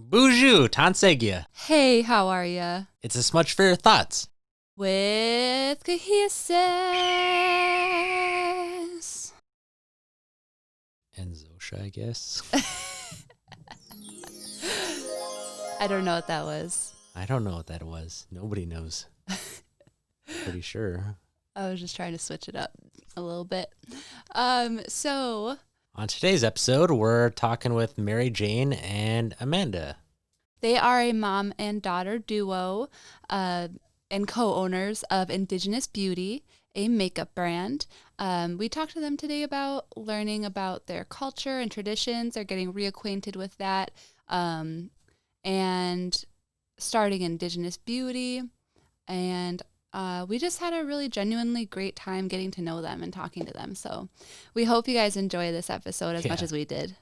Bonjour, Tansegya. Hey, how are ya? It's a smudge for your thoughts. With cohesive. And Zosha, I guess. I don't know what that was. I don't know what that was. Nobody knows. Pretty sure. I was just trying to switch it up a little bit. So On today's episode, we're talking with Mary Jane and Amanda. they are a mom and daughter duo and co-owners of Indigenous Beauty, a makeup brand. We talked to them today about learning about their culture and traditions. They're getting reacquainted with that and starting Indigenous Beauty. And we just had a really genuinely great time getting to know them and talking to them. So we hope you guys enjoy this episode as much as we did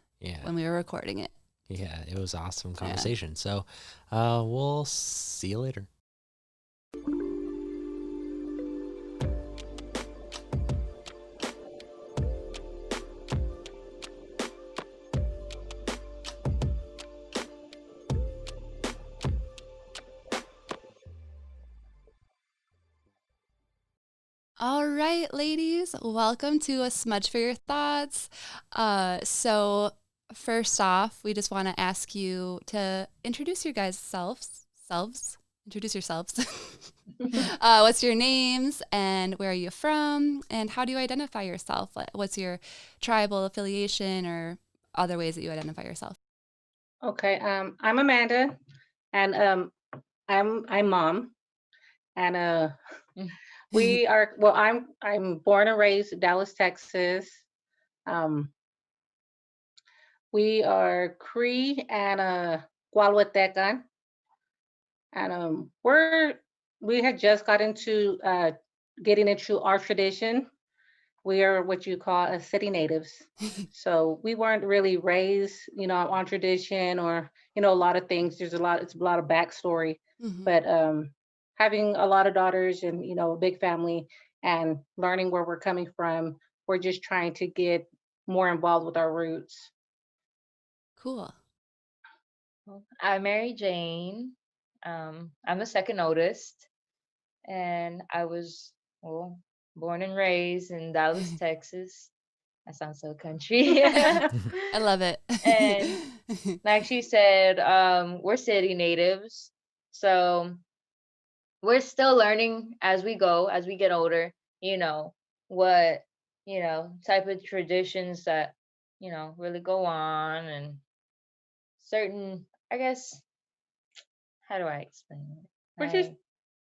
when we were recording it. Yeah, it was awesome conversation. Yeah. So we'll see you later. All right, ladies, welcome to A Smudge for Your Thoughts. So first off, we just want to ask you to introduce your guys' selves. Introduce yourselves. What's your names and where are you from? And how do you identify yourself? What's your tribal affiliation or other ways that you identify yourself? Okay, I'm Amanda, and I'm mom, and we are I'm born and raised in Dallas, Texas. Um, we are Cree and Coahuiltecan, and we had just got into getting into our tradition. We are what you call a city natives. So we weren't really raised, on tradition or, a lot of things. It's a lot of backstory. Mm-hmm. But having a lot of daughters and, a big family and learning where we're coming from, we're just trying to get more involved with our roots. Cool. I'm Mary Jane. I'm the second oldest, and I was born and raised in Dallas, Texas. That sounds so country. I love it. And like she said, we're city natives, so we're still learning as we go, as we get older. What type of traditions that really go on, and certain, I guess. How do I explain it?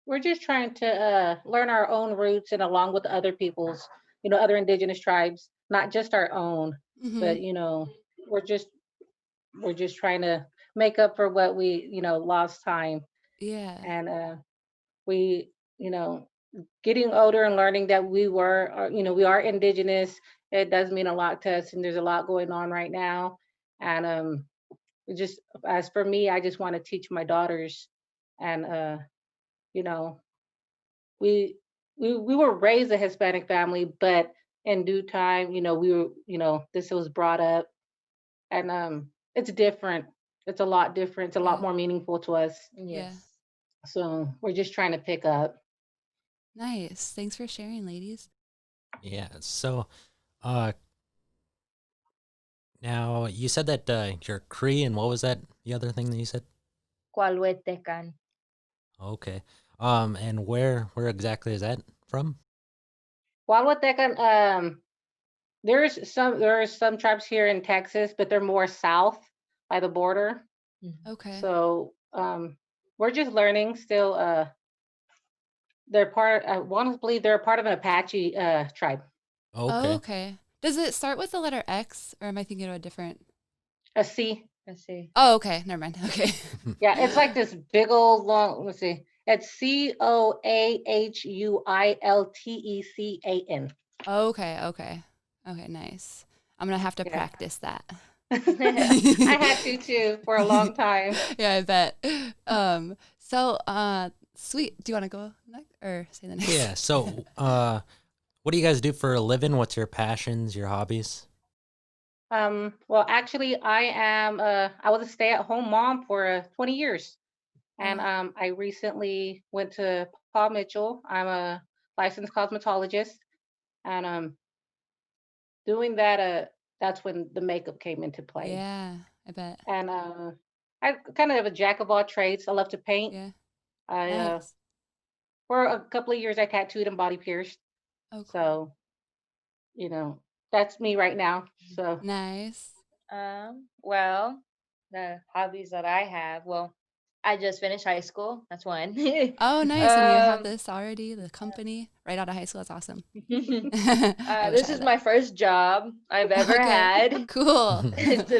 We're just trying to learn our own roots and along with other people's, other indigenous tribes, not just our own, but we're just trying to make up for what we, lost time. Yeah. And we, getting older and learning that we we are indigenous. It does mean a lot to us, and there's a lot going on right now. And just as for me, I just want to teach my daughters, and you know, we were raised a Hispanic family, but in due time, we were, this was brought up, and it's different. It's a lot different. It's a lot more meaningful to us. Yes. So we're just trying to pick up. Nice. Thanks for sharing, ladies. Yeah. So, now you said that you're Cree, and what was that? The other thing that you said? Coahuiltecan. Okay. And where exactly is that from? Coahuiltecan, there are some tribes here in Texas, but they're more south by the border. Okay. So we're just learning still. They're part. I want to believe they're a part of an Apache tribe. Okay. Oh, okay. Does it start with the letter X, or am I thinking of a different? A C. Let's see. Oh, okay. Never mind. Okay. Yeah, it's like this big old long. Let's see. It's Coahuiltecan. Okay. Okay. Okay. Nice. I'm gonna have to practice that. I had to too for a long time. Yeah, I bet. Sweet. Do you want to go next or say the next? Yeah. So, what do you guys do for a living? What's your passions, your hobbies? Well, actually, I was a stay-at-home mom for 20 years, and Oh, I recently went to Paul Mitchell. I'm a licensed cosmetologist, and doing that, that's when the makeup came into play. yeah, I bet. And I kind of have a jack of all trades. I love to paint. Yeah, I nice. For a couple of years I tattooed and body pierced. Oh, cool. So, you know, that's me right now. So, Nice. Well, the hobbies that I have, well, I just finished high school. That's one. Oh, nice. And you have um, this already, the company right out of high school. That's awesome. I wish I this is had that. my first job I've ever Okay, had. cool. To be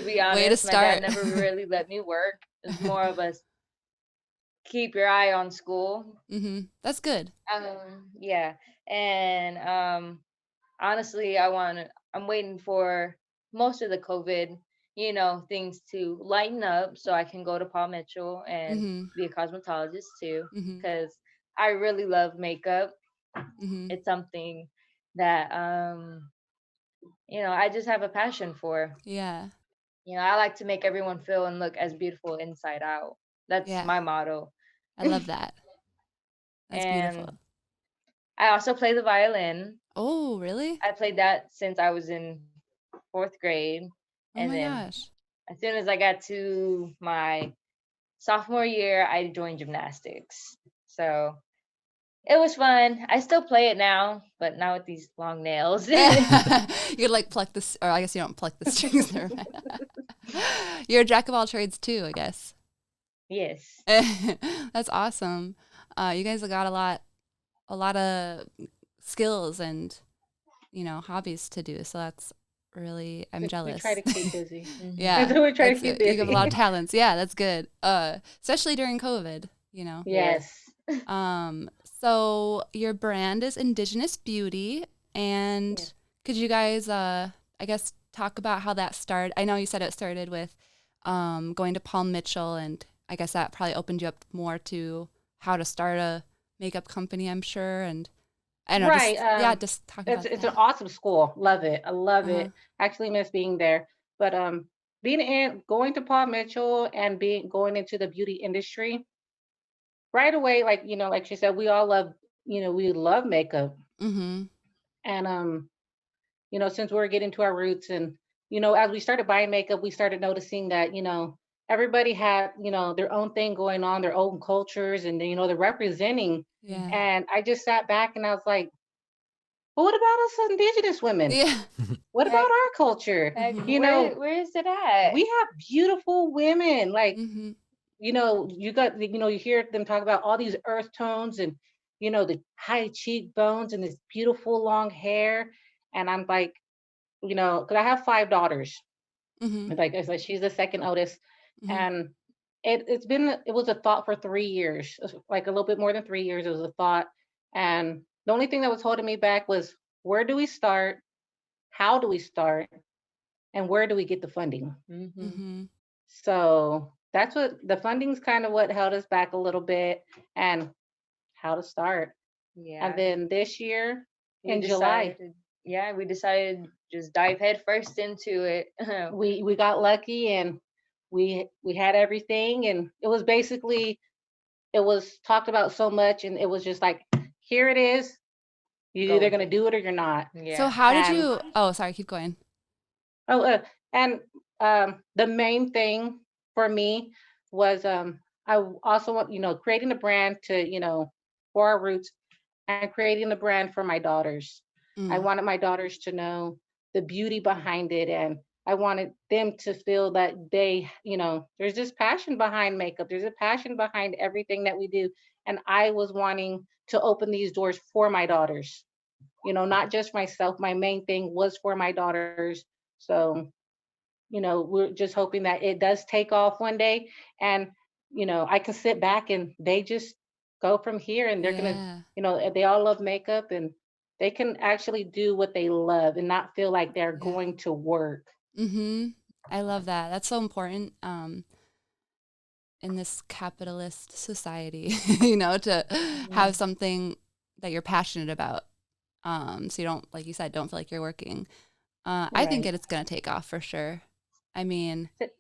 Way to honest, my dad start. never really let me work. It's more of a keep your eye on school. That's good. Yeah. And honestly, I'm waiting for most of the COVID, things to lighten up so I can go to Paul Mitchell and Mhm. be a cosmetologist too, Mhm. because I really love makeup. Mhm. It's something that I just have a passion for. Yeah. I like to make everyone feel and look as beautiful inside out. That's Yeah. my motto. I love that. That's beautiful. And I also play the violin. Oh, really? I played that since I was in fourth grade. Oh And my then gosh. as soon as I got to my sophomore year, I joined gymnastics. So it was fun. I still play it now, but not with these long nails. You could like pluck this, or I guess you don't pluck the strings. Never mind. You're a jack of all trades too, I guess. Yes. That's awesome. You guys have got a lot of skills and hobbies to do. So that's really, I'm we try jealous. to keep busy. Hmm. That's Yeah, what we try to that's keep you have a lot of busy. talents. Yeah, that's good. Especially during COVID. Yes. Yes. Um, so your brand is Indigenous Beauty, Yes. and could you guys, I guess, talk about how that started? I know you said it started with going to Paul Mitchell, and I guess that probably opened you up more to how to start a makeup company, I'm sure. And I don't know, Right. just talk It's about it's an that. awesome school. Love it. I love Uh-huh. it. Actually miss being there. But being in going to Paul Mitchell and being going into the beauty industry, right away, like, like she said, we all love, we love makeup. Mm-hmm. And since we're getting to our roots and, as we started buying makeup, we started noticing that, everybody had, their own thing going on, their own cultures, and they're representing. Yeah. And I just sat back and I was like, but what about us indigenous women? Yeah. What about Heck, our culture? heck, Mm-hmm. You know, where is it at? we have beautiful women. Like, Mm-hmm. you hear them talk about all these earth tones and, the high cheekbones and this beautiful long hair. And I'm like, because I have 5 daughters. Mm-hmm. And like I said, she's the second oldest. Mm-hmm. And it was a thought for 3 years, like a little bit more than 3 years. It was a thought. And the only thing that was holding me back was, where do we start? How do we start? And where do we get the funding? Hmm. Mm-hmm. So that's what the funding's kind of what held us back a little bit, and how to start. And Yeah. then this year We in July, decided, yeah, we decided just dive head first into it. we got lucky and we had everything, and it was talked about so much, and it was just like, here it is. You're Go either with gonna it. do it or you're not. So Yeah. how did And you? Oh, sorry. Keep going. oh, and the main thing for me was also want creating a brand to for our roots, and creating a brand for my daughters. I Mm. wanted my daughters to know the beauty behind it, and I wanted them to feel that there's this passion behind makeup. There's a passion behind everything that we do, and I was wanting to open these doors for my daughters. Not just myself. My main thing was for my daughters. So we're just hoping that it does take off one day, and I can sit back and they just go from here, and they're gonna, Yeah. they all love makeup, and they can actually do what they love and not feel like they're Yeah. going to work. Mm-hmm. I love that. That's so important in this capitalist society, to have Hmm. something that you're passionate about. So you don't, like you said, don't feel like you're working. I think Right. it's going to take off for sure. I mean, Th-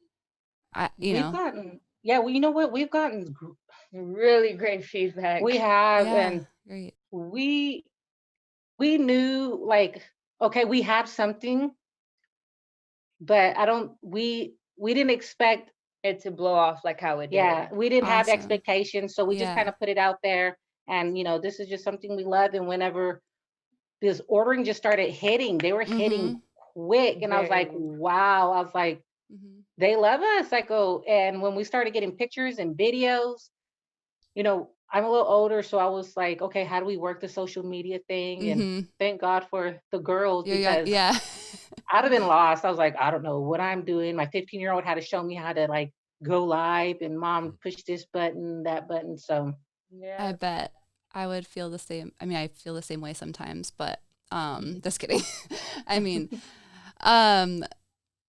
you We've know, gotten, yeah, well, you know what? We've gotten, Really great we feedback. have, yeah, and great. we we knew like, okay, we have something, but I don't, we didn't expect, It to blow off like how it yeah, did. we didn't have Awesome. expectations, so we just kind Yeah. of put it out there, and this is just something we love. And whenever this ordering just started hitting, they were hitting Mm-hmm. quick, and I was like, Very. wow, I was like, Mm-hmm. they love us. I go, and when we started getting pictures and videos, I'm a little older, so I was like, okay, how do we work the social media thing? And Mm-hmm. thank God for the girls, You're young. because Yeah. I'd have been lost. I was like, I don't know what I'm doing. My 15-year-old had to show me how to like go live, and mom push this button, that button. So I Yeah. bet I would feel the same. I mean, I feel the same way sometimes, but just kidding. I mean, um,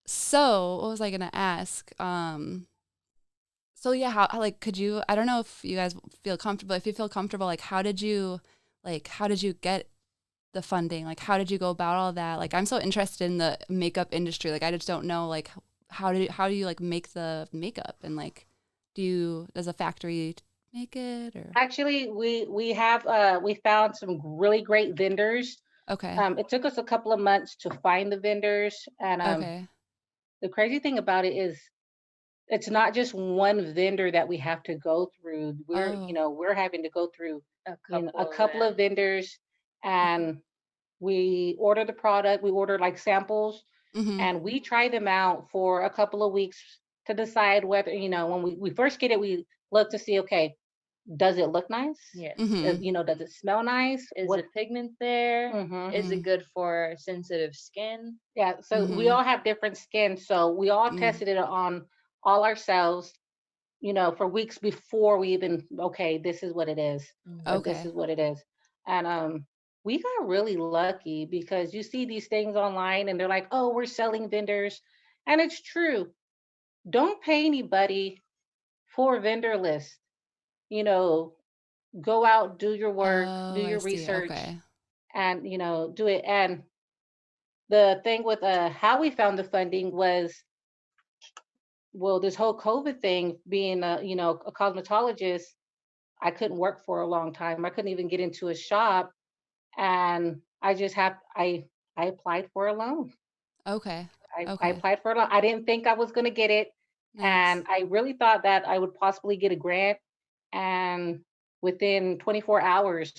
so what was I gonna ask? So yeah, like could you? I don't know if you guys feel comfortable. If you feel comfortable, how did you get the funding? Like, how did you go about all that? Like, I'm so interested in the makeup industry. Like, I just don't know, like, how do you like make the makeup and like, does a factory make it or? actually, we found some really great vendors. Okay. It took us a couple of months to find the vendors, and Okay. the crazy thing about it is it's not just one vendor that we have to go through. Oh. We're having to go through, A a couple of couple of them. vendors, Okay. and we order the product, we order like samples, Mhm. and we try them out for a couple of weeks to decide whether, when we first get it, we look to see, okay, does it look nice? Yes. Mhm. Does it smell nice? Is What? the pigment there? Hmm. Is it Mm. good for sensitive skin? Yeah, so we Mhm. all have different skin, so we all Mm. tested it on all ourselves, for weeks before we even, okay, this is what it is, or Mhm. this Okay. is what it is. And we got really lucky because you see these things online and they're like, oh, we're selling vendors. And it's true. Don't pay anybody for a vendor list. You know, go out, do your work, do Oh, I your see. research, Okay. and do it. And the thing with how we found the funding was, well, this whole COVID thing, being a cosmetologist, I couldn't work for a long time. I couldn't even get into a shop, and I applied for a loan. Okay. I Okay. applied for a loan. I didn't think I was going to get it, and Nice. I really thought that I would possibly get a grant. And within 24 hours,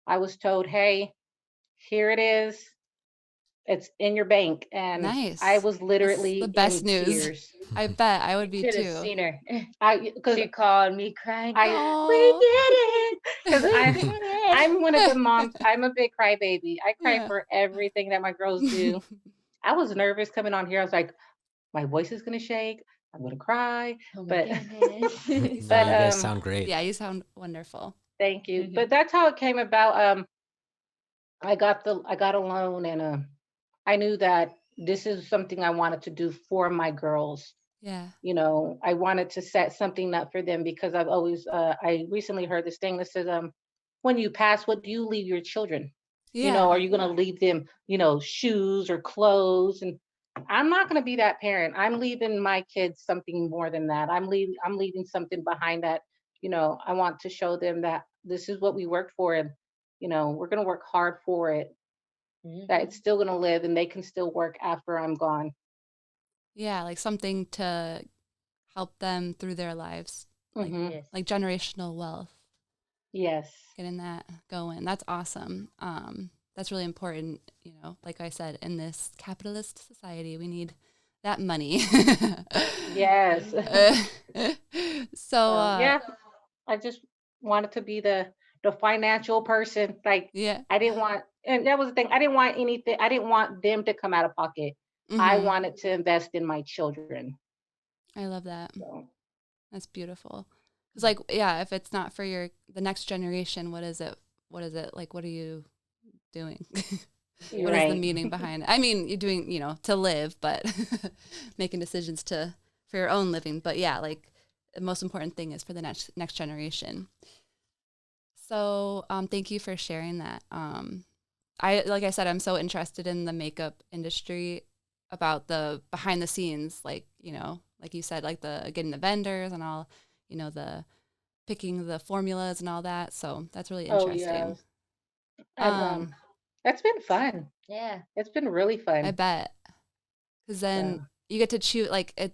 I was told, "Hey, here it is. It's in your bank." And I Nice. was That's literally the best in news. tears. I bet I You would be should have too. seen her. Because She called me crying. I we Oh. did it. Because We I did I'm one of the it. moms. I'm a big crybaby. I cry Yeah. for everything that my girls do. I was nervous coming on here. I was like, my voice is gonna shake. I'm gonna cry. Oh my But No, but you guys goodness. sound great. Yeah, you sound wonderful. thank you. But that's how it came about. I got a loan, and I knew that this is something I wanted to do for my girls. Yeah. I wanted to set something up for them, because I recently heard this thing that says, when you pass, what do you leave your children? Are Yeah. you going to leave them, shoes or clothes? And I'm not going to be that parent. I'm leaving my kids something more than that. I'm leaving something behind that. I want to show them that this is what we worked for, and we're going to work hard for it, that it's Mhm. still going to live, and they can still work after I'm gone. Yeah, like something to help them through their lives, like Hmm. Yes. like generational wealth, Yes. getting that going. That's awesome. That's really important, like I said, in this capitalist society, we need that money. Yes. Mhm. So, So yeah, I just wanted to be the financial person. Like, yeah. I didn't want, and that was the thing. I didn't want anything. I didn't want them to come out of pocket. I Hmm. wanted to invest in my children. I love that. So That's beautiful. Because, like, yeah, if it's not for the next generation, what is it? What is it? Like, what are you doing? you're What is the right. meaning behind it? I mean, you're doing, to live, but making decisions for your own living. But yeah, like the most important thing is for the next generation. So, thank you for sharing that. like I said, I'm so interested in the makeup industry, about the behind the scenes, like, you know, like you said, like the getting the vendors and all, you know, the picking the formulas and all that. So that's really Oh yeah. interesting. And Um, that's been fun. Yeah. It's been really I fun. bet, because then So you get to choose, like it.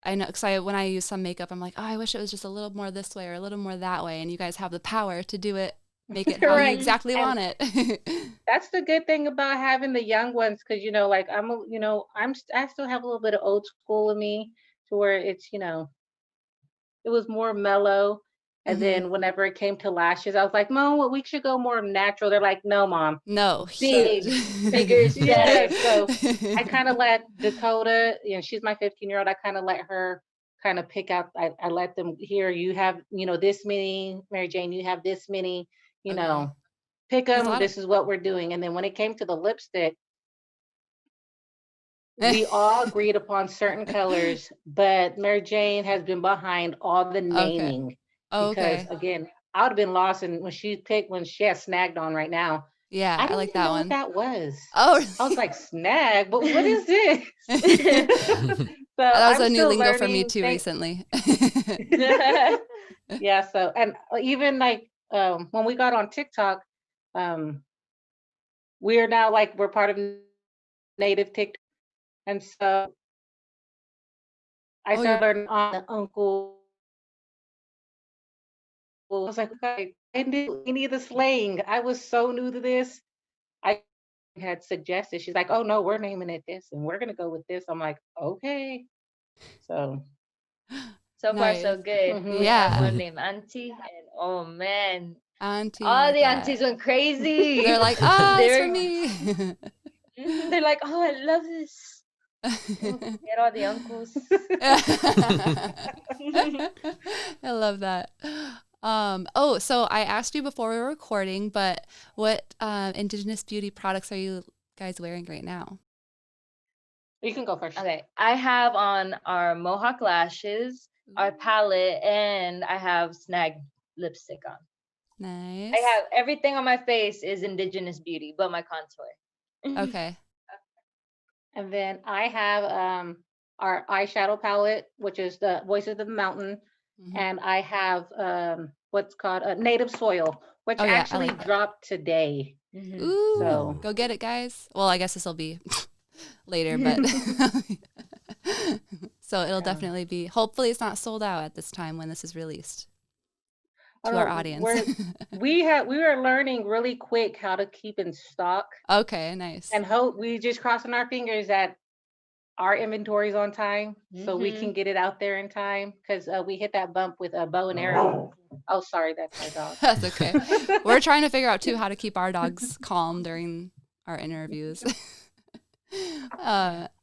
I know, because when I use some makeup, I'm like, oh, I wish it was just a little more this way or a little more that way. And you guys have the power to do it, make it how you right. Mhm. exactly And want it. that's the good thing about having the young ones, because like I still have a little bit of old school in me, to where it's it was more mellow. And Hmm. then whenever it came to lashes, I was like, Mom, well, we should go more natural. They're like, no, Mom. No, huge. Big, bigger is Yeah. better. So I kind of let Dakota, she's my 15-year-old. I kind of let her kind of pick out. I let them, here, you have, this many, Mary Jane, you have this many, you Okay. know, pick There's a them. lot of. This is what we're doing. And then when it came to the lipstick, we all agreed upon certain colors, but Mary Jane has been behind all the Okay. naming, Oh, because okay. again, I would have been lost. And when she has snagged on right now, Yeah, I I didn't like even that know what one. that was. Oh, I was really? like, snag, but what is this? So That was I'm a new still lingo for me learning. too recently. Yeah. So, and even like when we got on TikTok, um, we're now like we're part of native TikTok, and so I Oh, you're. started learning on the uncle. I was like, okay, I knew any of the slang. I was so new to this. I had suggested. She's like, oh no, we're naming it this, and we're gonna go with this. I'm like, okay. So, So far, so Nice. good. We mhm. have Yeah. one named Auntie, and oh man, Auntie, I all like the that. aunties went crazy. They're like, ah, it's for They're me. they're like, oh, I love this. Oh, get all the uncles. I love that. Oh, so I asked you before we were recording, but what Indigenous beauty products are you guys wearing right now? You can go first. Okay, I have on our mohawk lashes, our palette, and I have snag lipstick on. I Nice. have everything on my face is indigenous beauty, but my contour. Okay. And then I have our eyeshadow palette, which is the Voices of the Mountain, Hmm. and I have what's called a Native Soil, which Oh yeah, I actually like that. dropped today. Mhm. Ooh, So Ooh. go get it, guys. Well, I guess this will be later, but so it'll yeah. definitely be. Hopefully, it's not sold out at this time when this is released I to our don't know. audience. We were learning really quick how to keep in stock, Okay, nice. and hope we just crossing our fingers that our inventory's on time, so we can Mhm. get it out there in time, because we hit that bump with a bow and arrow. Oh, sorry, that's our dog. That's okay. We're trying to figure out too how to keep our dogs calm during our interviews.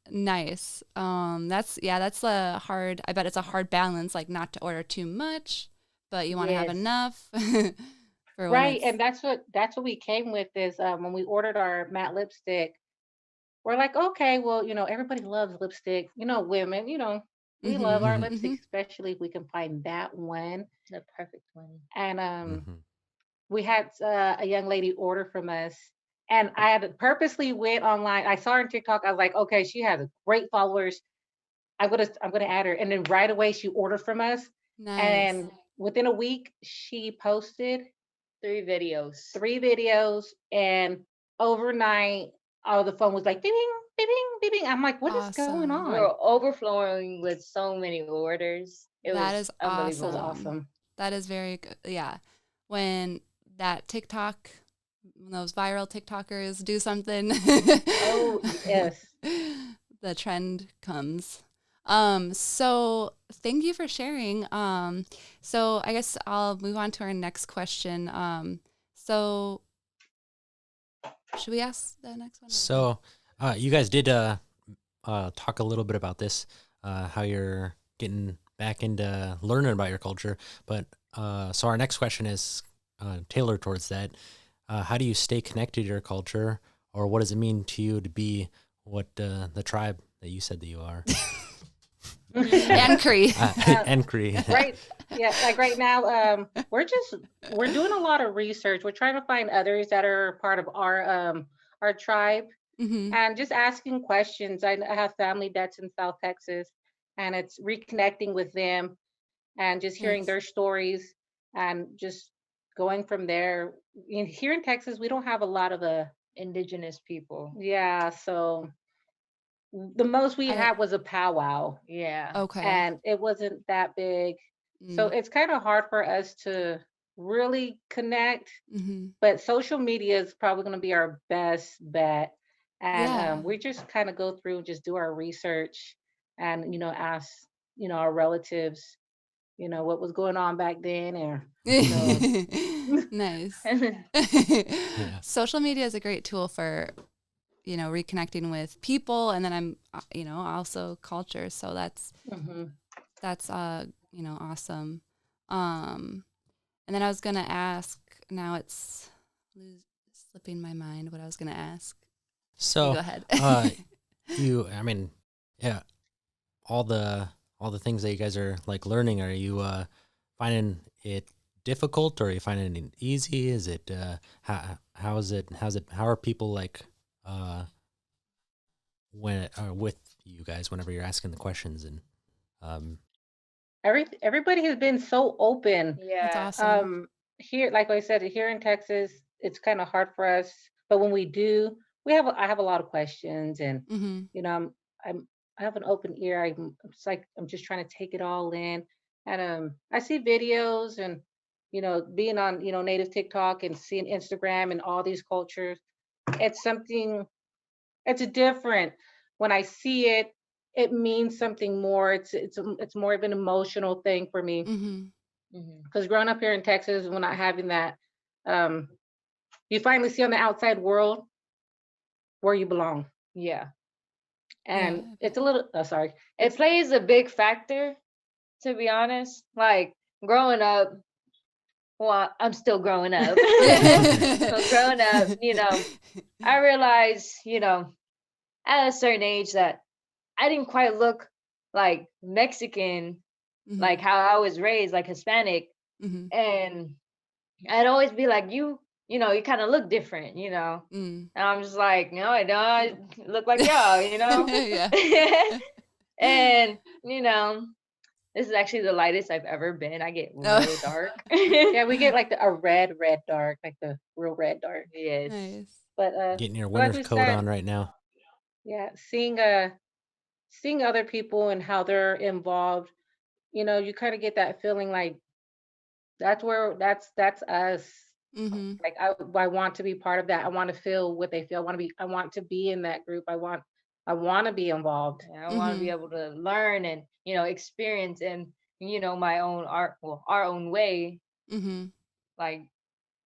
Nice. That's a hard. I bet it's a hard balance, like not to order too much, but you want to have Yes. enough for when Right, it's. and that's what we came with, is when we ordered our matte lipstick, we're like, okay, well, everybody loves lipstick, women, we love our Mm-hmm, lipstick, especially if we can find that one. The perfect one. And Mhm. we had a young lady order from us, and I had purposely went online. I saw her on TikTok. I was like, okay, she has great followers. I'm gonna add her. And then right away she ordered from us, nice. and within a week she posted 3 videos. 3 videos, and overnight, all the phone was like, bing, bing, bing, bing. I'm like, what is going Awesome. We on? were overflowing with so many orders. It That was is It was unbelievable. awesome. awesome. That is very good. Yeah. When that TikTok, when those viral TikTokers do something, Oh, yes. the trend comes. So thank you for sharing. So I guess I'll move on to our next question. So should we ask the next one? So, you guys did talk a little bit about this, how you're getting back into learning about your culture. But so our next question is tailored towards that. How do you stay connected to your culture, or what does it mean to you to be what the tribe that you said that you are? And Cree. And Cree. Right. Yeah, like right now, we're doing a lot of research. We're trying to find others that are part of our tribe Mm-hmm. and just asking questions. I have family that's in South Texas, and it's reconnecting with them and just hearing Nice. their stories and just going from there. Here in Texas, we don't have a lot of Indigenous people. yeah, so the most we I had was a powwow, Yeah. okay. and it wasn't that big. So Mm. it's kind of hard for us to really connect, Mm-hmm. but social media is probably going to be our best bet. And Yeah. we just kind of go through and just do our research and, ask, our relatives, what was going on back then or, Nice. Yeah. Social media is a great tool for, reconnecting with people, and then I'm, also culture. So Mhm. that's awesome. And then I was gonna ask. Now it's slipping my mind what I was gonna ask. You So, go ahead. I mean, yeah, all the things that you guys are like learning, are you finding it difficult, or are you finding it easy? Is it how are people like when with you guys whenever you're asking the questions and um Everybody has been so open. That's Yeah. awesome. Here, like I said, here in Texas, it's kind of hard for us, but when we do, I have a lot of questions, and Mm-hmm. you know, I'm, I'm, I have an open ear. It's like I'm just trying to take it all in, and I see videos, and being on native TikTok and seeing Instagram and all these cultures, it's something. It's different when I see it. It means something more. It's more of an emotional thing for me Mm-hmm. Hmm. because growing up here in Texas, we're not having that. Um, you finally see on the outside world where you belong, Yeah. Yeah. and I it's bet. a little. Oh, sorry. It It's plays a big factor, to be honest. Like growing up, well, I'm still growing up. So growing up, I realized, at a certain age that I didn't quite look like Mexican, Mm-hmm. like how I was raised, like Hispanic. Mm-hmm. And I'd always be like, you kind of look different. Mm. And I'm just like, no, I don't. I look like y'all. Yeah. And, this is actually the lightest I've ever been. I get Oh. real dark. yeah, we get like a red dark, like the real red dark. Yes. Nice. But getting your like winter we coat said, on right now? yeah, seeing other people and how they're involved, you kind of get that feeling like that's us. Mm-hmm. Like I want to be part of that. I want to feel what they feel. I want to be in that group. I want to be involved. Yeah, I want to Mm-hmm. be able to learn and, experience and, my own art, well, our own way, Mm-hmm. like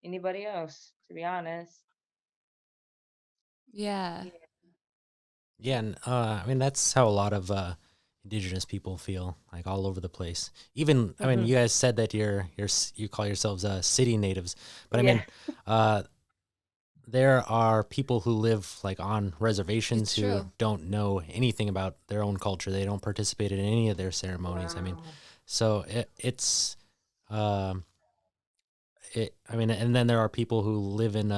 anybody else, to be honest. Yeah. Yeah. Yeah, and I mean that's how a lot of indigenous people feel, like all over the place. Even I mean, Hmm. you guys said that you call yourselves city natives, but I Yeah. mean, uh, there are people who live like on reservations It's who true. don't know anything about their own culture. They don't participate in any of their ceremonies. I mean, Wow. so um, I mean, and then there are people who live in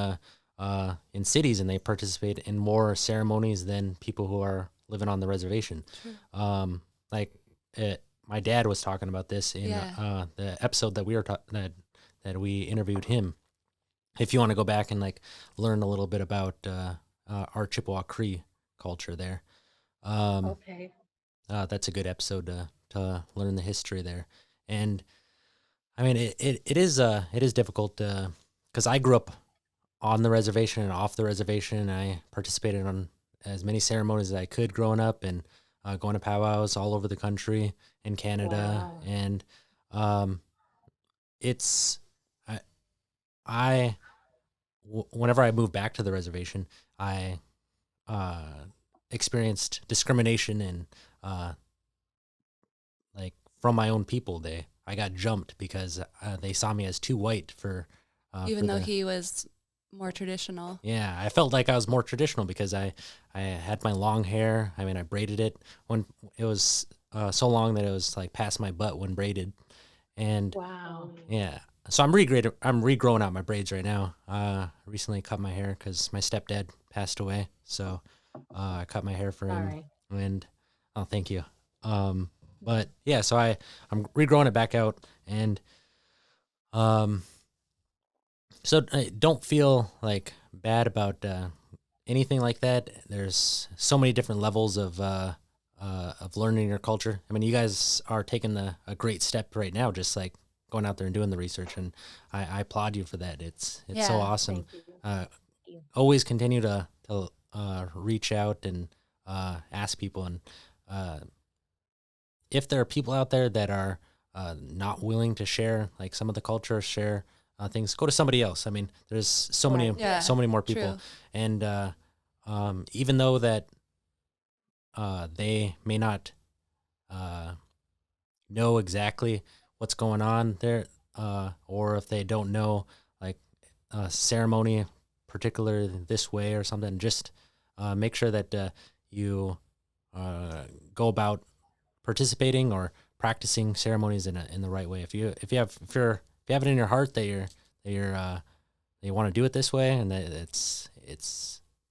cities and they participate in more ceremonies than people who are living on the reservation. True. Like my dad was talking about this in Yeah. the episode that we were that we interviewed him. If you want to go back and like learn a little bit about our Chippewa Cree culture there, um, Okay. that's a good episode to learn the history there. And I mean, it is difficult because I grew up on the reservation and off the reservation. And I participated on as many ceremonies as I could growing up, and going to powwows all over the country in Canada. Wow. And um, it's I, I whenever I moved back to the reservation, I uh, experienced discrimination and like from my own people. I got jumped because they saw me as too white Even for though the. he was more traditional. Yeah, I felt like I was more traditional because I had my long hair. I mean, I braided it when it was so long that it was like past my butt when braided, And Wow. yeah, so I'm regrowing out my braids right now. Recently cut my hair because my stepdad passed away, so I cut my hair for him. Sorry. And oh, thank you. But yeah, so I'm regrowing it back out, and so don't feel like bad about anything like that. There's so many different levels of learning your culture. I mean, you guys are taking a great step right now, just like going out there and doing the research, and I applaud you for that. It's so Yeah. awesome. Thank you. You. Always continue to reach out and ask people, and if there are people out there that are not willing to share like some of the culture, share things, go to somebody else. I mean, there's so many Right. Yeah. so many more people, True. and even though that they may not know exactly what's going on there, or if they don't know like a ceremony particular this way or something, just make sure that you go about participating or practicing ceremonies in the right way. If you have it in your heart that you want to do it this way, and that it's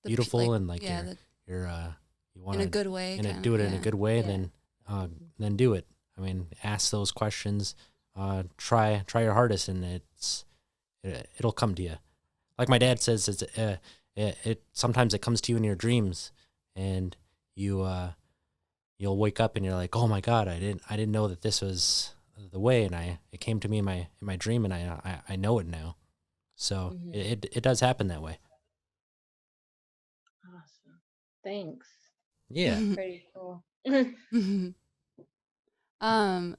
The beautiful, and like yeah, you're you want in a to good way. do it in a Yeah. good way, Yeah. then do it. I mean, ask those questions, try your hardest, and it'll come to you. Like my dad says, it sometimes it comes to you in your dreams, and you'll wake up and you're like, oh my God, I didn't know that this was the way, and it came to me in my dream, and I know it now. So Mhm. it does happen that way. Awesome. Thanks. Yeah. Pretty cool.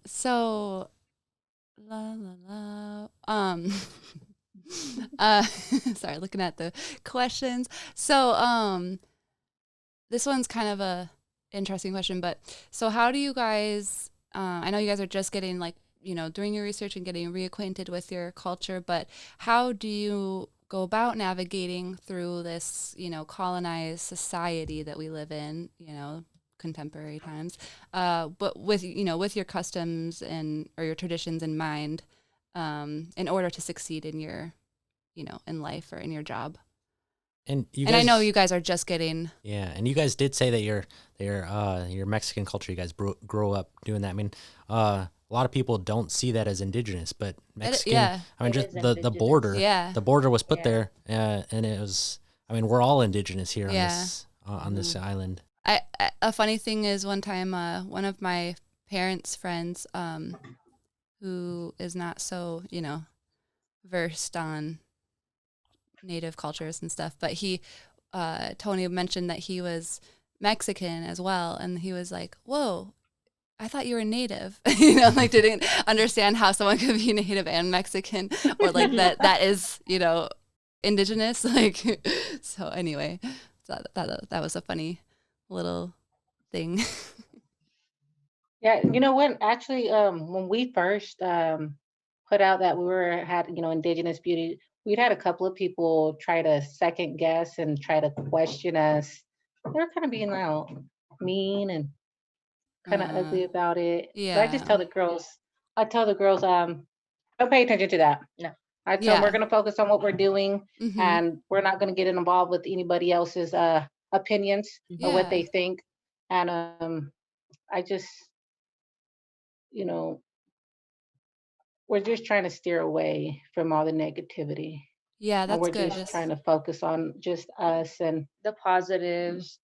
So la la la. Sorry, looking at the questions. So this one's kind of a interesting question, but so how do you guys I know you guys are just getting like, doing your research and getting reacquainted with your culture, but how do you go about navigating through this, colonized society that we live in, contemporary times, but with your customs or your traditions in mind, in order to succeed in your, in life or in your job? And And I know you guys are just getting. Yeah, and you guys did say that your Mexican culture, you guys grow up doing that. I mean, a lot of people don't see that as indigenous, but Mexican. Yeah. I mean, It just is the indigenous. border. Yeah. The border was put Yeah. there, and it was. I mean, we're all indigenous here Yeah. on this island. A funny thing is one time one of my parents' friends who is not so, versed on native cultures and stuff, but Tony mentioned that he was Mexican as well, and he was like, whoa, I thought you were native. Like didn't understand how someone could be native and Mexican, or like that is, indigenous. Like, so anyway, so that was a funny little thing. Yeah, you know what? Actually, when we first put out that had Indigenous beauty, we'd had a couple of people try to second guess and try to question us. They were kind of being mean and kind of ugly about it. But I just Yeah. tell the girls, don't pay attention to that. No. I tell them Yeah. we're going to focus on what we're doing, Mm-hmm. and we're not going to get involved with anybody else's opinions or what Yeah. they think. And I just, you know, we're just trying to steer away from all the negativity. Yeah, And that's we're good. just trying to focus on just us and The positives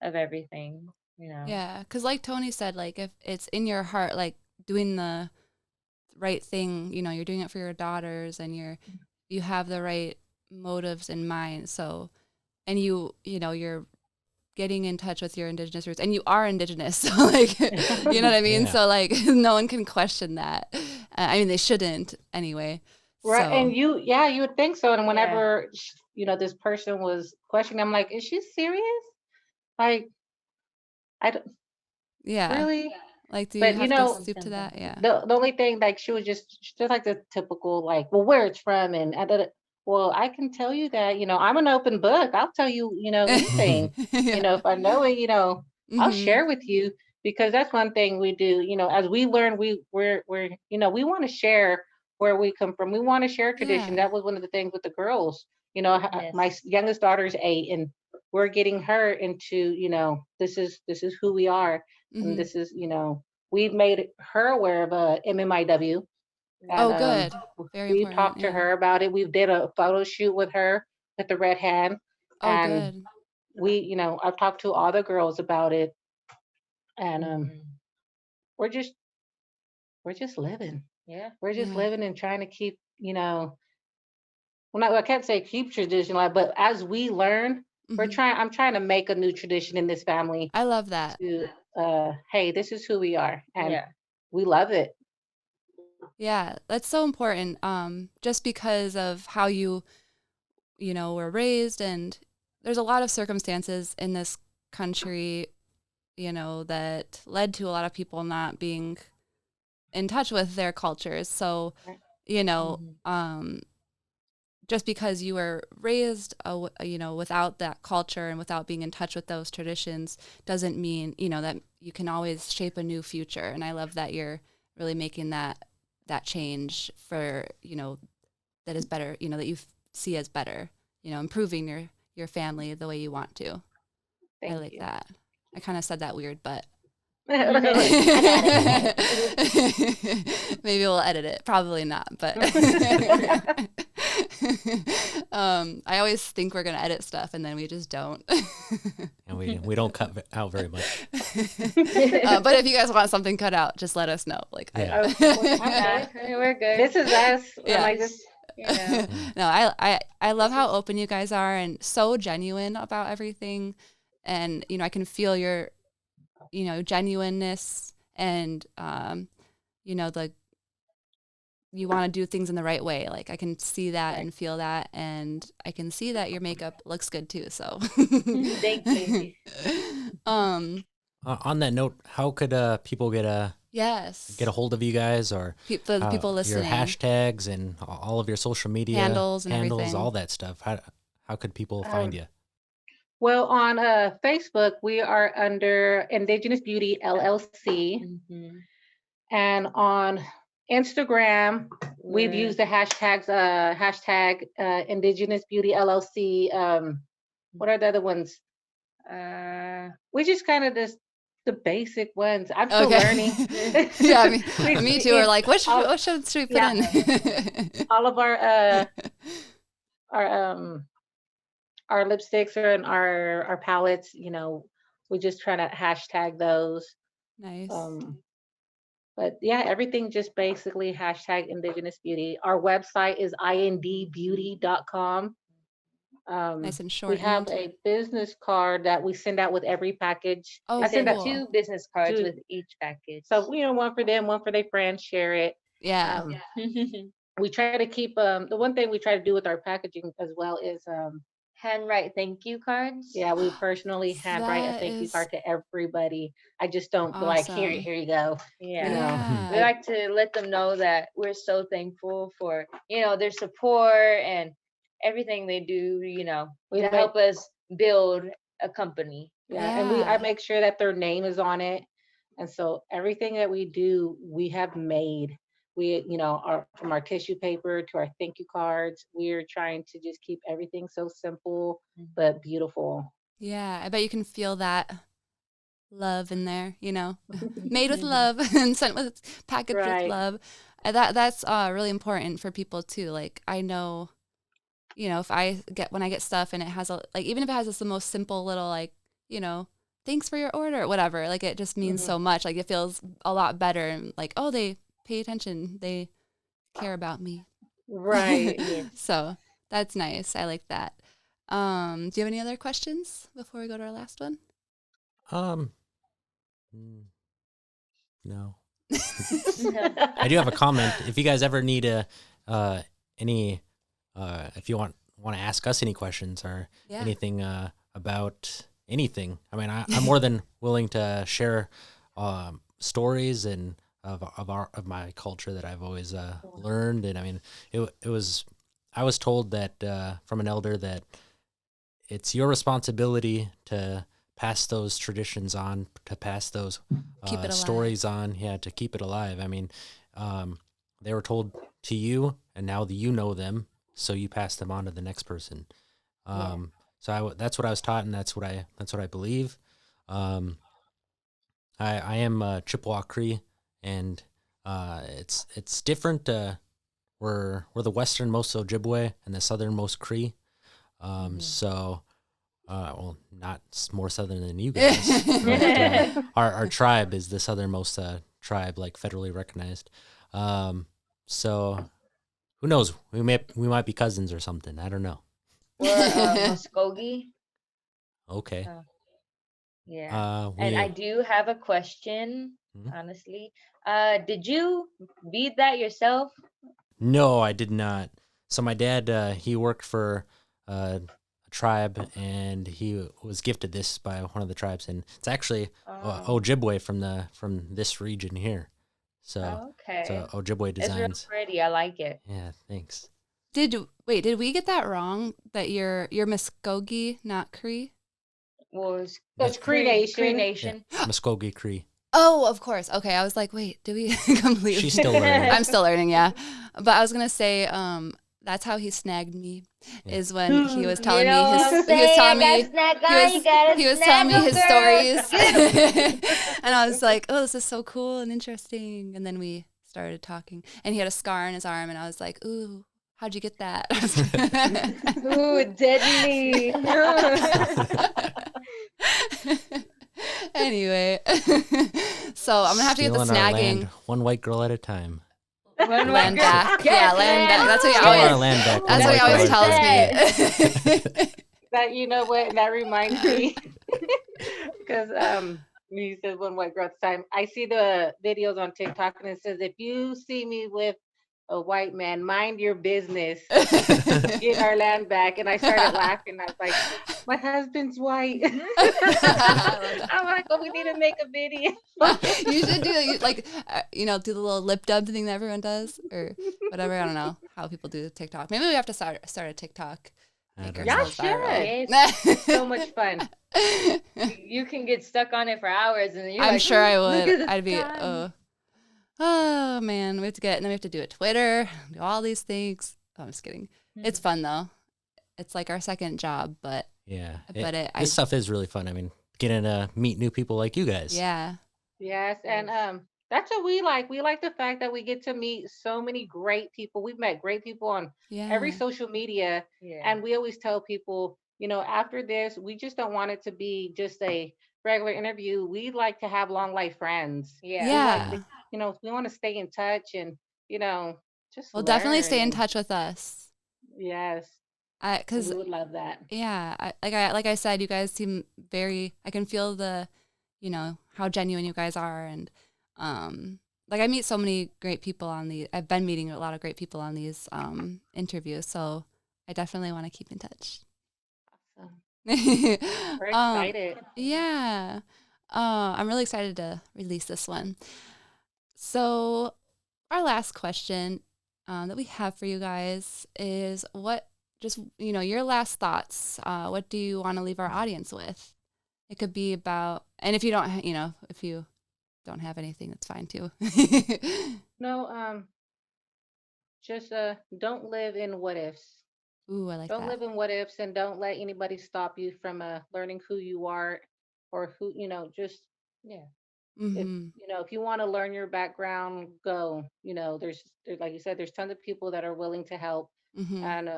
of everything, Yeah, because like Tony said, like if it's in your heart, like doing the right thing, you're doing it for your daughters, and you have the right motives in mind. So, and you're getting in touch with your indigenous roots, and you are indigenous. So like, you know what I mean? Yeah. So like, no one can question that. I mean, they shouldn't anyway. right. So And you would think so. And Yeah. whenever this person was questioning, I'm like, is she serious? Like, I don't yeah, really. like, do you But have to stoop to that? Yeah. the only thing, like, she was just like the typical, like, well, where it's from, and well, I can tell you that, I'm an open book. I'll tell you, anything. Yeah. If I know it, I'll Mhm. share with you. because that's one thing we do. As we learn, we're we want to share where we come from. We want to share tradition. Yeah. That was one of the things with the girls. My Yes. youngest daughter is 8, and we're getting her into this is who we are, and Hmm. this is we've made her aware of MMIW, and Oh, good. Very we've important. talked to Yeah. her about it. We've did a photo shoot with her with the red hand, Oh, and good. I've talked to all the girls about it, and Mhm. we're just we're just living. Yeah. We're just Yeah. living and trying to keep, well, not, I can't say keep tradition alive, but as we learn, Hmm. I'm trying to make a new tradition in this family I love that. to, hey, this is who we are, and Yeah. we love it. Yeah, that's so important. Just because of how were raised, and there's a lot of circumstances in this country, that led to a lot of people not being in touch with their cultures. So, you know, Mhm. um, just because you were raised, without that culture and without being in touch with those traditions doesn't mean, that you can always shape a new future. And I love that you're really making that change for, that is better, that you see as better, improving your family the way you want to. I Thank like you. that. I kind of said that weird, but I got maybe we'll edit it. Probably not, but it. I always think we're gonna edit stuff and then we just don't. And we don't cut out very much. But if you guys want something cut out, just let us know. Like, Yeah. Yeah, we're good. This is us. Yeah. Like this. No, I love how open you guys are and so genuine about everything, and I can feel your genuineness, and the you want to do things in the right way. Like, I can see that Right. and feel that, and I can see that your makeup looks good too. So, Thank you. On that note, how could people get a yes, hold of you guys, or the people your listening, hashtags and all of your social media handles and everything. all that stuff? How could people find you? Well, on Facebook, we are under Indigenous Beauty LLC, Mhm. and on Instagram, we've We're- used the hashtag Indigenous Beauty LLC. What are the other ones? Uh, We just kind of just the basic ones. I'm still Okay. learning. Yeah, We- me too. We're like, what all, should we put yeah. in? all of our our lipsticks and our palettes. We just try to hashtag those. Nice. But yeah, everything just basically hashtag Indigenous Beauty. Our website is indbeauty.com. Nice and We shortened. have a business card that we send out with every package. Oh, I send cool. out 2 business cards Two. with each package. So one for them, one for their friends, share it. Yeah. We try to keep the one thing we try to do with our packaging as well is Handwrite thank you cards. yeah, we personally handwrite a That thank you is card to everybody. I just don't be like, here awesome. you go. Yeah. We Yeah. like to let them know that we're so thankful for, their support and everything they do, We to make- help us build a company. Yeah, and I make sure that their name is on it. And so everything that we do, we have made. We, from our tissue paper to our thank you cards, we're trying to just keep everything so simple but beautiful. Yeah. I bet you can feel that love in there, made with love and sent with packaged with Right. love. That's really important for people too. Like, I know, if when I get stuff and it has even if it has just the most simple little, thanks for your order, whatever, like, it just means so much. Like, it feels a lot better, and like, oh, they pay attention, they care about me. Right. Yes. So that's nice. I like that. Do you have any other questions before we go to our last one? No. I do have a comment. If you guys ever need any, if you want to ask us any questions or Yeah. anything about anything, I mean, I'm more than willing to share stories and of my culture that I've always learned. And I mean, I was told that from an elder that it's your responsibility to pass those traditions on, to pass those Keep it alive. stories on, to keep it alive. I mean, they were told to you, and now that you know them, so you pass them on to the next person. So that's what I was taught, and that's what I believe. I am Chippewa Cree, and it's different. We're the westernmost Ojibwe and the southernmost Cree. So, well, not more southern than you guys. But, our tribe is the southernmost tribe, like federally recognized. So, who knows? We might be cousins or something. I don't know. Or Muskogee. Okay. Yeah. And I do have a question, honestly. Did you bead that yourself? No, I did not. So my dad, he worked for a tribe, and he was gifted this by one of the tribes, and it's actually Ojibwe from this region here. So okay. so Ojibwe designs. It's real pretty. I like it. Yeah, thanks. Did we get that wrong? That you're Muskogee, not Cree? Well, It's Cree Nation. Cree Nation. Yeah, Muskogee Cree. Oh, of course. Okay, I was like, wait, did we completely? She's still learning. I'm still learning, yeah. But I was gonna say, that's how he snagged me. Is when he was telling me his stories, and I was like, oh, this is so cool and interesting. And then we started talking, and he had a scar on his arm, and I was like, ooh, how'd you get that? Ooh, deadly. Anyway, so I'm gonna have to get the Stealing our snagging. land, one white girl at a time. Land back. Yeah, land back. That's what he Steal our always. land back. That's one what he white always girl at a tells time. me. That, you know what, that reminds me, because you said one white girl at the time. I see the videos on TikTok, and it says, if you see me with a white man, mind your business. Get our land back. And I started laughing. I was like, my husband's white. I'm like, oh, we need to make a video. You should do do the little lip dub thing that everyone does, or whatever. I don't know how people do TikTok. Maybe we have to start a TikTok. Y'all should. So much fun. You can get stuck on it for hours, and you're I'm sure I would. I'd be oh man, we have to do a Twitter, do all these things. Oh, I'm just kidding. It's fun though. It's like our second job, but yeah. This stuff is really fun. I mean, getting to meet new people like you guys. Yeah. Yes, and that's what we like. We like the fact that we get to meet so many great people. We've met great people on every social media, and we always tell people, after this, we just don't want it to be just a regular interview. We like to have long life friends. Yeah. We want to stay in touch, and just. Well, definitely stay in touch with us. Yes. Because we would love that. Yeah, like I said, you guys seem very. I can feel the, how genuine you guys are, and I meet so many great people on these. I've been meeting a lot of great people on these interviews, so I definitely want to keep in touch. Awesome. We're excited. Yeah, I'm really excited to release this one. So, our last question that we have for you guys is your last thoughts. What do you want to leave our audience with? It could be about, and if you don't have anything, that's fine too. No, just don't live in what ifs. Ooh, I like that. Don't live in what ifs, and don't let anybody stop you from learning who you are, or who, just, yeah. Mm-hmm. If you want to learn your background, go. There's like you said, there's tons of people that are willing to help. Mm-hmm. And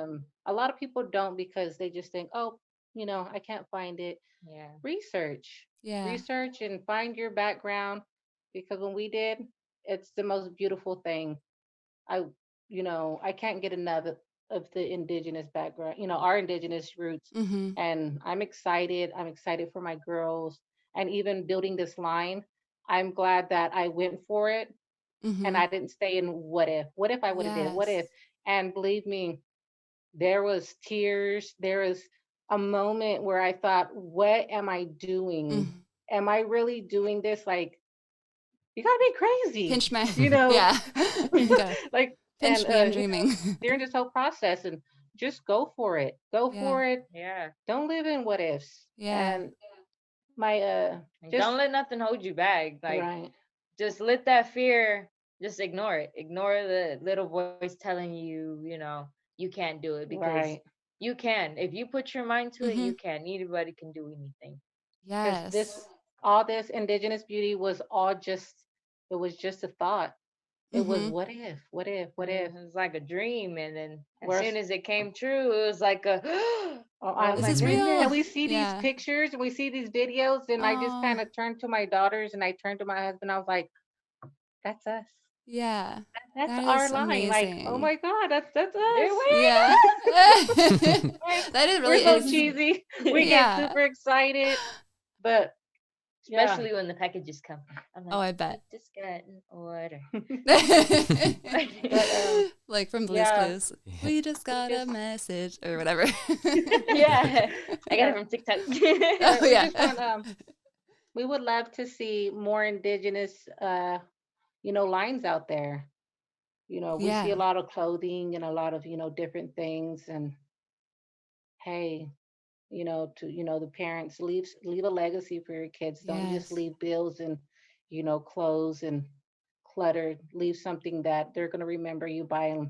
a lot of people don't, because they just think, oh, I can't find it. Yeah. Research and find your background, because when we did, it's the most beautiful thing. I can't get enough of the Indigenous background, our Indigenous roots. Mm-hmm. And I'm excited for my girls, and even building this line. I'm glad that I went for it. Mm-hmm. And I didn't stay in what if I would have did it, what if. And believe me, there was tears. There was a moment where I thought, what am I doing? Mm-hmm. Am I really doing this? Like, you gotta be crazy. Pinch me. Yeah. Like, pinch me, I'm dreaming. During this whole process, and just go for it. Go for it. Yeah. Don't live in what ifs. Yeah. And my Like, just don't let nothing hold you back. Like, right, just let that fear, just ignore it. Ignore the little voice telling you, you can't do it, because right. you can. If you put your mind to it, Mm-hmm. you can. Anybody can do anything. Because Yes. all this indigenous beauty was all just, it was just a thought. It was Mm-hmm. what if? It was like a dream, and then as Where's soon as it came true, it was like a, oh, oh This my is and real. and goodness. we see these Yeah. pictures and we see these videos, and I just Oh, kind of turned to my daughters and I turned to my husband. I was like, "That's us. yeah. That's That our is line." Like, oh amazing. my God, that's There us. Yeah. Like, That is we're really so is. cheesy. We we get Yeah. super excited, but yeah. Especially when the packages come. I'm Oh, like, I I bet. just got an order. But Like from Blue's yeah, Clues. We just we got a just message or whatever. Yeah, I got it yeah, from TikTok. Oh but we yeah. just want we would love to see more indigenous lines out there. We see a Yeah. lot of clothing and a lot of different things, and hey, to the parents, leave a legacy for your kids. Don't just Yes. leave bills and clothes and clutter. Leave something that they're going to remember you by, and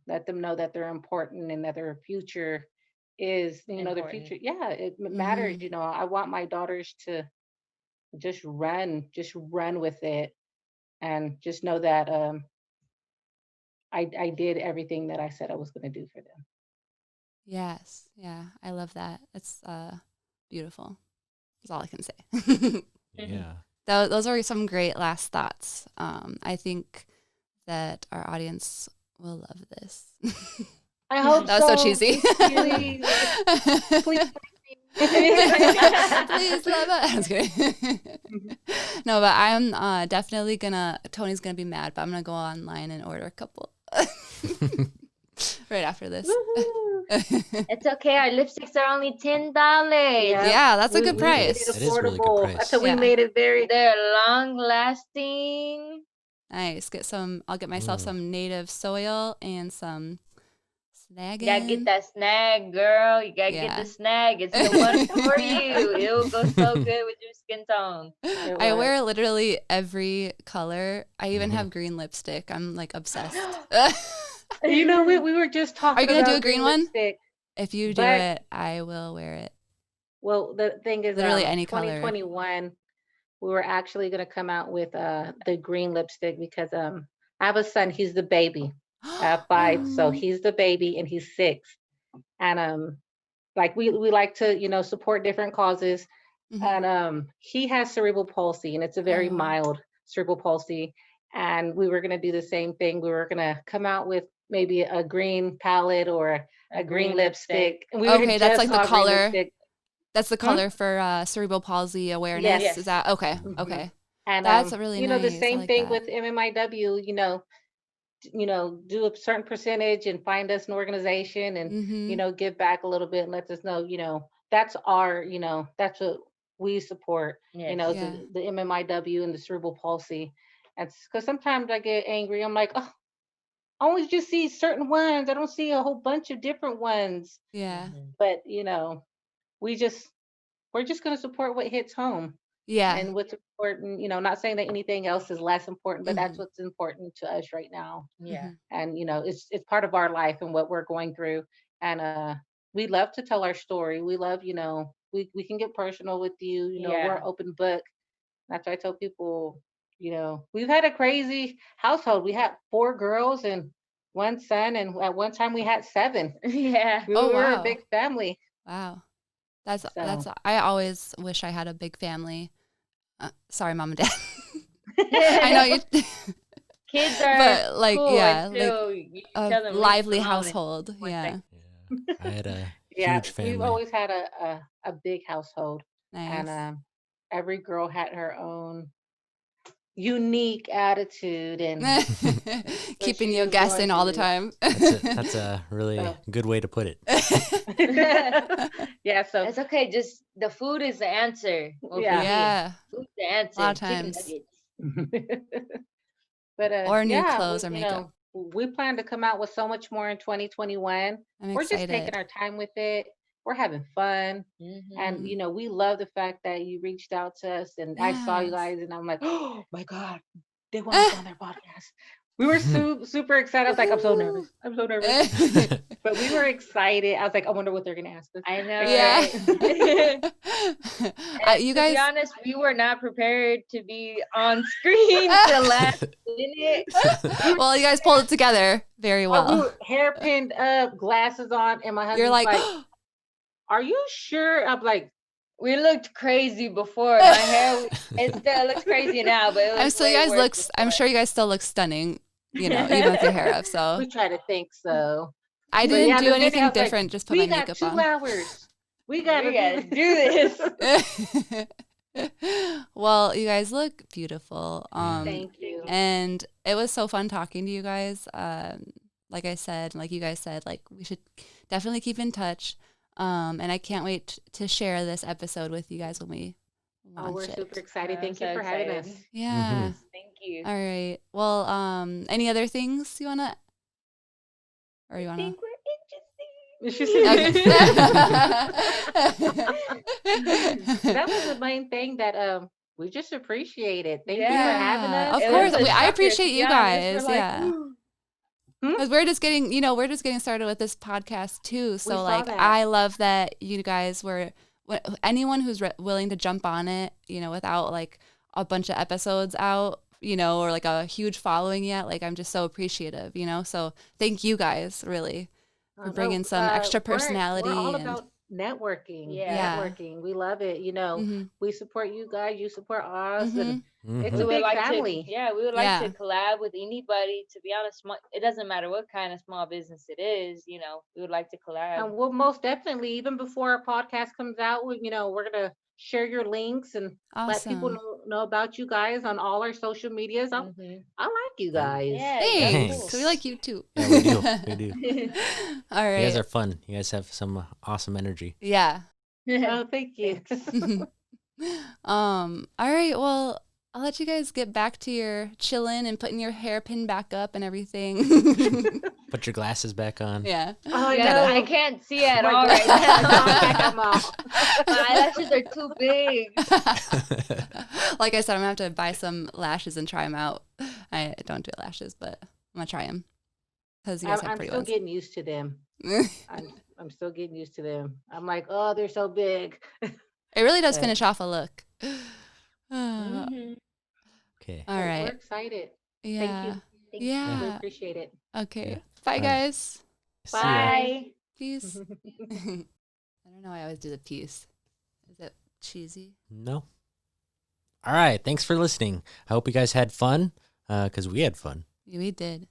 let them know that they're important and that their future is their Important. future. Yeah, it matters. Mm-hmm. I want my daughters to just run with it, and just know that I did everything that I said I was going to do for them. Yes. Yeah. I love that. It's beautiful. That's all I can say. Yeah. Those are some great last thoughts. I think that our audience will love this. I hope That was so so. cheesy. Please, please. Please love us. I was kidding. No, but I'm definitely Tony's gonna be mad, but I'm gonna go online and order a couple right after this. Woohoo. It's okay. Our lipsticks are only $10. Yeah, Yeah, that's a good we made it price. That is a really good affordable. I said price. we Yeah. made it very. They're long lasting. Nice. I'll get myself some native soil and some You gotta get snagging. that snag, girl. You gotta get Yeah. the snag. It's the one for you. It'll go so good with your skin tone. It I was. wear literally every color. I even Mhm. have green lipstick. I'm like obsessed. We were just Are you talking gonna do a about green green one? lipstick, If you do but it, I will wear it. well, the thing is, Literally any color. 2021, we were actually gonna come out with the green lipstick because I have a son. He's the baby. I have 5, so Oh. he's the baby and he's 6, and like we like to support different causes. Mhm. And he has cerebral palsy, and it's a very Oh. mild cerebral palsy. And we were going to do the same thing. We were going to come out with maybe a green palette or a green lipstick. And we Okay, had that's just like the saw green color. lipstick. That's the Hmm? color for cerebral palsy awareness. Yes. Is that okay? Mhm. Okay. And That's really the nice. I same like thing that. with MMIW. Do a certain percentage and find us an organization and Mm-hmm. give back a little bit and let us know. That's our. That's what we support. Yes. Yeah. The MMIW and the cerebral palsy. And because sometimes I get angry. I'm like, oh, I only just see certain ones. I don't see a whole bunch of different ones. Yeah. Mhm. But we just we're just going to support what hits home Yeah. and what's important. Not saying that anything else is less important, but that's Mm-hmm. what's important to us right now. Yeah. Mm-hmm. And it's part of our life and what we're going through. And we love to tell our story. We love, we can get personal with you. We're Yeah. an open book. That's why I tell people, we've had a crazy household. We had 4 girls and 1 son, and at one time we had 7. Yeah. We Oh were a wow. big family. Wow. That's So I always wish I had a big family. Sorry, mom and dad. I know you Kids are but like cool yeah, like until you a tell them leave us lively alone. household. One Yeah. second. Yeah. I had a yeah, huge we've family. always had a big household, and Nice. every girl had her own unique attitude, and what Keeping she you was going guessing all the through. time. That's a really So good way to put it. yeah, so It's okay. Just the food is the answer. Well, for yeah. me, Yeah. food's the A lot answer. of Chicken times. nuggets. But Or new yeah, clothes or makeup. we plan to come out with so much more in 2021. I'm We're just taking excited. our time with it. we're having fun. And, Mhm. we love the fact that you reached out to us and I saw you Yes. guys and I'm like, oh my God, they want us on their podcast. We were super excited. I was like, I'm so nervous. Woohoo. I'm so nervous. But we were excited. I was like, I wonder what they're going to ask us. I know, Yeah. right? And You to be guys. honest, we were not prepared to be on screen till last minute. Well, you guys pulled it together very We well. were hair pinned up, glasses on, and my You're husband's like, like, are you sure? I'm like, We looked crazy before. My hair, it still looks crazy now, but it I'm was still. You way guys worse look. I'm before. sure you guys still look stunning. Even with your hair up. So we try to think so. I But didn't yeah, do the minute I anything was like, different. Just put we my got makeup 2 on. hours. We got We to gotta do do this. Well, you guys look beautiful. Thank you. And it was so fun talking to you guys. Like I said, like you guys said, like we should definitely keep in touch. And I can't wait to share this episode with you guys when we Oh, launch we're it. super excited. I'm Thank you so for having excited. us. Yeah. Thank you. All right. Well, any other things you wanna, or you I wanna? think we're She interesting. said- That was the main thing that we just appreciate it. Thank you for having Yeah, us. of It was course. a I shocker, appreciate to be you honest. guys. We're like, Yeah. Because we're just getting started with this podcast too. So saw like, that. I love that you guys were, anyone who's willing to jump on it, without like a bunch of episodes out, or like a huge following yet. Like, I'm just so appreciative, So thank you guys really for No, bringing some extra personality. We're all and about networking. Yeah. Networking. We love it. Mhm. We support you guys. You support us, and it's we a would big like family. we would like Yeah. to collab with anybody. To be honest, it doesn't matter what kind of small business it is. We would like to collab. And we'll most definitely, even before our podcast comes out, we're gonna share your links and let people Awesome. know about you guys on all our social medias. I like you guys. Yeah, Thanks. Thanks. We like you too. Yeah, we do. We do. All right. You guys are fun. You guys have some awesome energy. Yeah. Oh, thank you. All right. Well, I'll let you guys get back to your chilling and putting your hairpin back up and everything. Put your glasses back on. Yeah. Oh, Yeah, no. I can't see at My all right glasses now. are on, I got 'em all. My eyelashes are too big. Like I said, I'm gonna have to buy some lashes and try them out. I don't do lashes, but I'm gonna try them because you guys have I'm pretty still ones. getting used to them. I'm still getting used to them. I'm like, oh, they're so big. It really does But- finish off a look. Mhm. Okay. All We're right. excited. Yeah. Thank you. We Yeah. appreciate it. Okay. Yeah. Bye, All right. guys. See ya. Bye. Peace. I don't know why I always do the peace. Is it cheesy? No. All right. Thanks for listening. I hope you guys had fun because we had fun. Yeah, we did.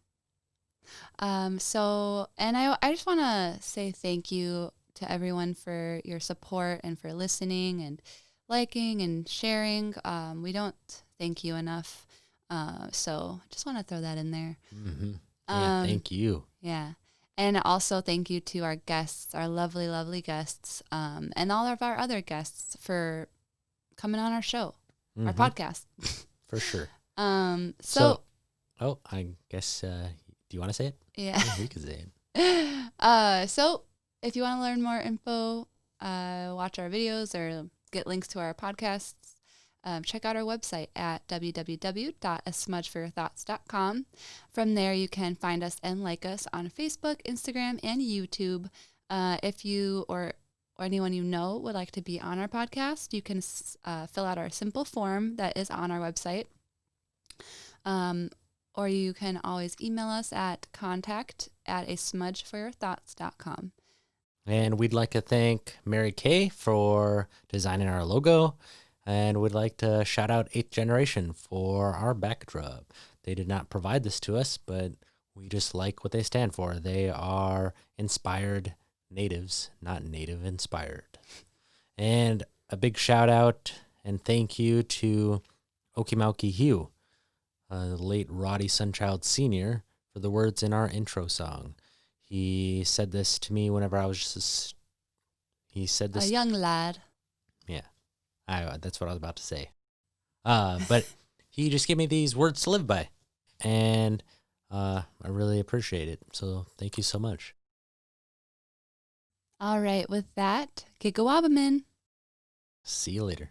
So, and I just want to say thank you to everyone for your support and for listening and liking and sharing. We don't thank you enough. So just want to throw that in there. Mm-hmm. Yeah. Thank you. Yeah. And also thank you to our guests, our lovely, lovely guests, and all of our other guests for coming on our show, our Mhm. podcast. For sure. So Oh, I guess, do you want to say it? yeah. Yeah, we could say it. So if you want to learn more info, watch our videos or get links to our podcasts, check out our website at www.asmudgeforyourthoughts.com. From there, you can find us and like us on Facebook, Instagram, and YouTube. If you or anyone you know would like to be on our podcast, you can fill out our simple form that is on our website. Or you can always email us at contact@asmudgeforyourthoughts.com. And we'd like to thank Mary Kay for designing our logo. And we'd like to shout out 8th Generation for our backdrop. They did not provide this to us, but we just like what they stand for. They are inspired natives, not native inspired. And a big shout out and thank you to Okimauki Hugh, the late Roddy Sunchild Sr., for the words in our intro song. He said this to me whenever I was just, he said A this. young lad. That's what I was about to say. But he just gave me these words to live by. And I really appreciate it. So thank you so much. All right, with that, Gigawabaman. See you later.